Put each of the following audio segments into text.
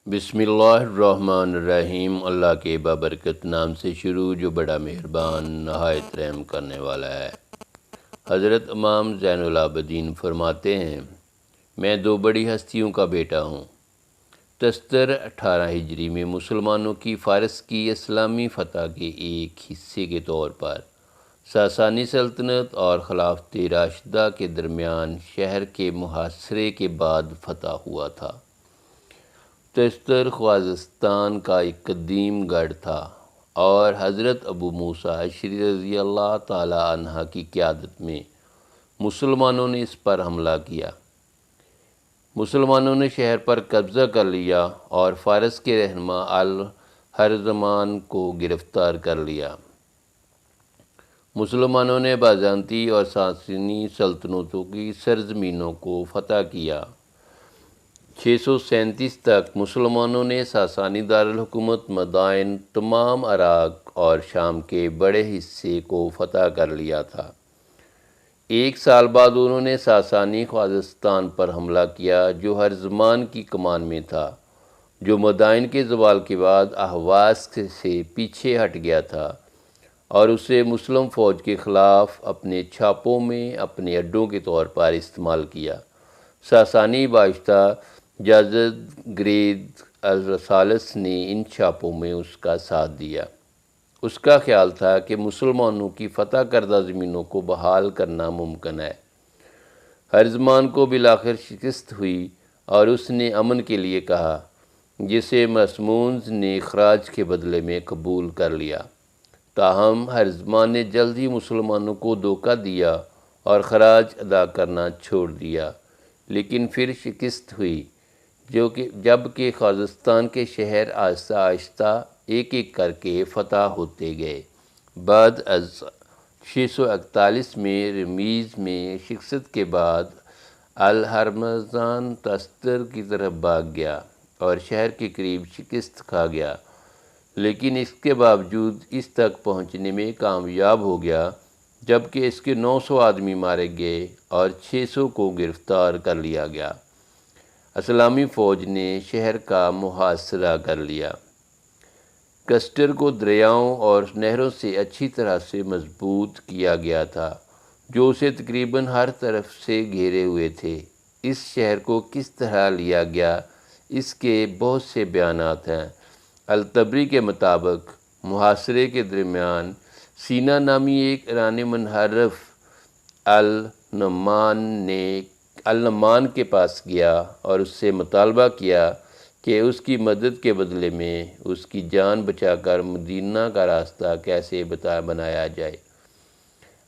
بسم اللہ الرحمن الرحیم۔ اللہ کے بابرکت نام سے شروع جو بڑا مہربان نہایت رحم کرنے والا ہے۔ حضرت امام زین العابدین فرماتے ہیں، میں دو بڑی ہستیوں کا بیٹا ہوں۔ تستر 18 ہجری میں مسلمانوں کی فارس کی اسلامی فتح کے ایک حصے کے طور پر ساسانی سلطنت اور خلافت راشدہ کے درمیان شہر کے محاصرے کے بعد فتح ہوا تھا۔ تستر خوزستان کا ایک قدیم گڑھ تھا اور حضرت ابو موسیٰ اشعری رضی اللہ تعالی عنہ کی قیادت میں مسلمانوں نے اس پر حملہ کیا۔ مسلمانوں نے شہر پر قبضہ کر لیا اور فارس کے رہنما الہرزمان کو گرفتار کر لیا۔ مسلمانوں نے بازنطی اور ساسانی سلطنتوں کی سرزمینوں کو فتح کیا۔ 637 تک مسلمانوں نے ساسانی دارالحکومت مدائن، تمام عراق اور شام کے بڑے حصے کو فتح کر لیا تھا۔ ایک سال بعد انہوں نے ساسانی خوزستان پر حملہ کیا جو ہرزمان کی کمان میں تھا، جو مدائن کے زوال کے بعد اہواز سے پیچھے ہٹ گیا تھا اور اسے مسلم فوج کے خلاف اپنے چھاپوں میں اپنے اڈوں کے طور پر استعمال کیا۔ ساسانی بادشاہ یزدگرد الثالث نے ان چھاپوں میں اس کا ساتھ دیا۔ اس کا خیال تھا کہ مسلمانوں کی فتح کردہ زمینوں کو بحال کرنا ممکن ہے۔ ہرزمان کو بالآخر شکست ہوئی اور اس نے امن کے لیے کہا، جسے مسمونز نے خراج کے بدلے میں قبول کر لیا۔ تاہم ہرزمان نے جلد ہی مسلمانوں کو دھوکہ دیا اور خراج ادا کرنا چھوڑ دیا، لیکن پھر شکست ہوئی جب کہ خوزستان کے شہر آہستہ آہستہ ایک ایک کر کے فتح ہوتے گئے۔ بعد از 641 میں رمیز میں شکست کے بعد الہرمزان تستر کی طرف بھاگ گیا اور شہر کے قریب شکست کھا گیا، لیکن اس کے باوجود اس تک پہنچنے میں کامیاب ہو گیا، جبکہ اس کے 900 آدمی مارے گئے اور 600 کو گرفتار کر لیا گیا۔ اسلامی فوج نے شہر کا محاصرہ کر لیا۔ کسٹر کو دریاؤں اور نہروں سے اچھی طرح سے مضبوط کیا گیا تھا، جو اسے تقریباً ہر طرف سے گھیرے ہوئے تھے۔ اس شہر کو کس طرح لیا گیا، اس کے بہت سے بیانات ہیں۔ الطبری کے مطابق محاصرے کے درمیان سینا نامی ایک ایرانی منحرف النعمان کے پاس گیا اور اس سے مطالبہ کیا کہ اس کی مدد کے بدلے میں اس کی جان بچا کر مدینہ کا راستہ کیسے بنایا جائے۔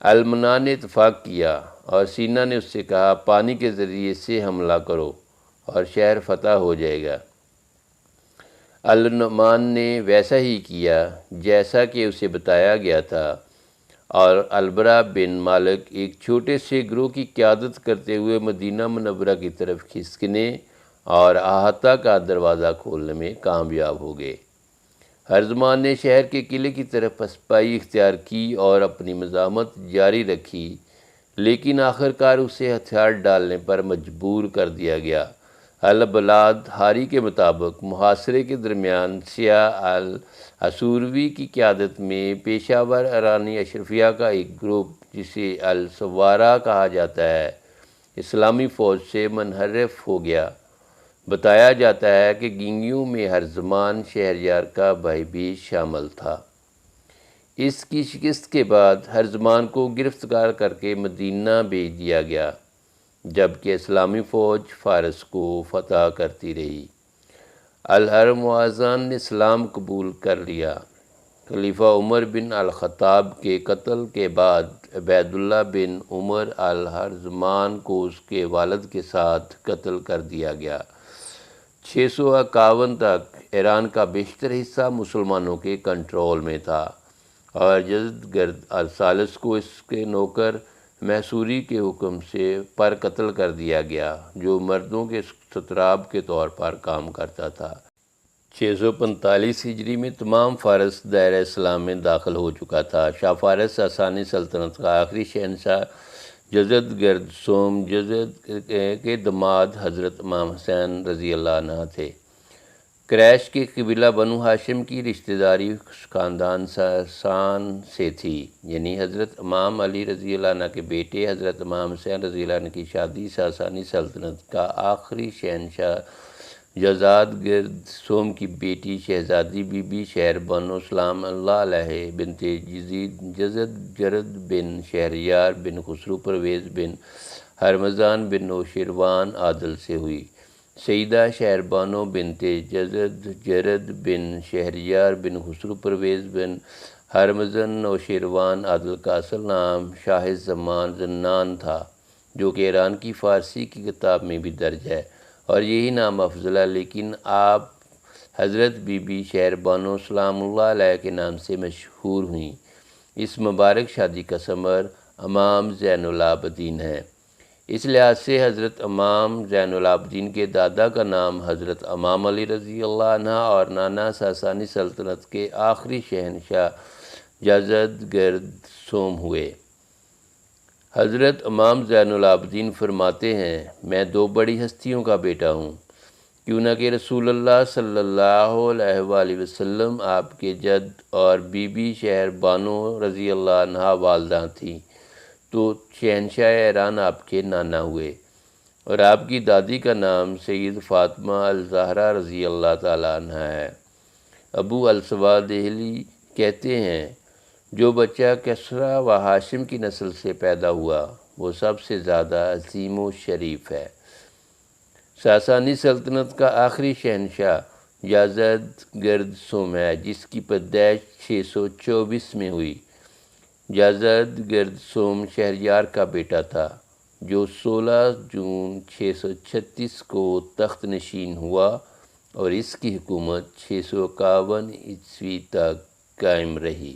النعمان نے اتفاق کیا اور سینا نے اس سے کہا، پانی کے ذریعے سے حملہ کرو اور شہر فتح ہو جائے گا۔ النعمان نے ویسا ہی کیا جیسا کہ اسے بتایا گیا تھا، اور البرا بن مالک ایک چھوٹے سے گروہ کی قیادت کرتے ہوئے مدینہ منورہ کی طرف کھسکنے اور احاطہ کا دروازہ کھولنے میں کامیاب ہو گئے۔ ہرزمان نے شہر کے قلعے کی طرف پسپائی اختیار کی اور اپنی مزاحمت جاری رکھی، لیکن آخرکار اسے ہتھیار ڈالنے پر مجبور کر دیا گیا۔ البلاد حاری کے مطابق محاصرے کے درمیان سیاح الاسوروی کی قیادت میں پیشہ ور ایرانی اشرافیہ کا ایک گروپ، جسے السوارہ کہا جاتا ہے، اسلامی فوج سے منحرف ہو گیا۔ بتایا جاتا ہے کہ گینگیوں میں ہرزمان شہریار کا بھائی بھی شامل تھا۔ اس کی شکست کے بعد ہرزمان کو گرفتار کر کے مدینہ بھیج دیا گیا، جبکہ اسلامی فوج فارس کو فتح کرتی رہی۔ الہرمزان نے اسلام قبول کر لیا۔ خلیفہ عمر بن الخطاب کے قتل کے بعد عبید اللہ بن عمر الہرزمان کو اس کے والد کے ساتھ قتل کر دیا گیا۔ 651 تک ایران کا بیشتر حصہ مسلمانوں کے کنٹرول میں تھا اور یزدگرد الثالث کو اس کے نوکر محصوری کے حکم سے پر قتل کر دیا گیا، جو مردوں کے ستراب کے طور پر کام کرتا تھا۔ 645 ہجری میں تمام فارس دائرہ اسلام میں داخل ہو چکا تھا۔ شاہ فارس ساسانی سلطنت کا آخری شہنشاہ یزدگرد سوم یزد کے داماد حضرت امام حسین رضی اللہ عنہ تھے۔ قریش کے قبیلہ بنو ہاشم کی رشتہ داری خاندان ساسان سے تھی، یعنی حضرت امام علی رضی اللہ عنہ کے بیٹے حضرت امام حسین رضی اللہ عنہ کی شادی ساسانی سلطنت کا آخری شہنشاہ جزاد گرد سوم کی بیٹی شہزادی بی بی شہر بنو سلام اللہ علیہ بنت جزد جرد بن شہریار بن خسرو پرویز بن ہرمزان بن نوشیروان عادل سے ہوئی۔ سیدہ شہر بانو بنت جزد جرد بن شہریار بن خسرو پرویز بن ہرمزن نوشیروان عادل کا اصل نام شاہ زمان زنان تھا، جو کہ ایران کی فارسی کی کتاب میں بھی درج ہے، اور یہی نام افضل ہے، لیکن آپ حضرت بی بی شہر بانو سلام اللہ علیہ کے نام سے مشہور ہوئیں۔ اس مبارک شادی کا ثمر امام زین العابدین ہے۔ اس لحاظ سے حضرت امام زین العابدین کے دادا کا نام حضرت امام علی رضی اللہ عنہ اور نانا ساسانی سلطنت کے آخری شہنشاہ جزد گرد سوم ہوئے۔ حضرت امام زین العابدین فرماتے ہیں، میں دو بڑی ہستیوں کا بیٹا ہوں، کیوں نہ کہ رسول اللہ صلی اللہ علیہ وآلہ وسلم آپ کے جد اور بی بی شہر بانو رضی اللہ عنہ والدہ تھیں، تو شہنشاہ ایران آپ کے نانا ہوئے، اور آپ کی دادی کا نام سید فاطمہ الزہرا رضی اللہ تعالیٰ عنہ ہے۔ ابو الصباح دہلی کہتے ہیں، جو بچہ کسریٰ و ہاشم کی نسل سے پیدا ہوا وہ سب سے زیادہ عظیم و شریف ہے۔ ساسانی سلطنت کا آخری شہنشاہ یزد گرد سوم ہے، جس کی پیدائش 624 میں ہوئی۔ یزد گرد سوم شہریار کا بیٹا تھا، جو 16 جون 636 کو تخت نشین ہوا اور اس کی حکومت 651 عیسوی تک قائم رہی۔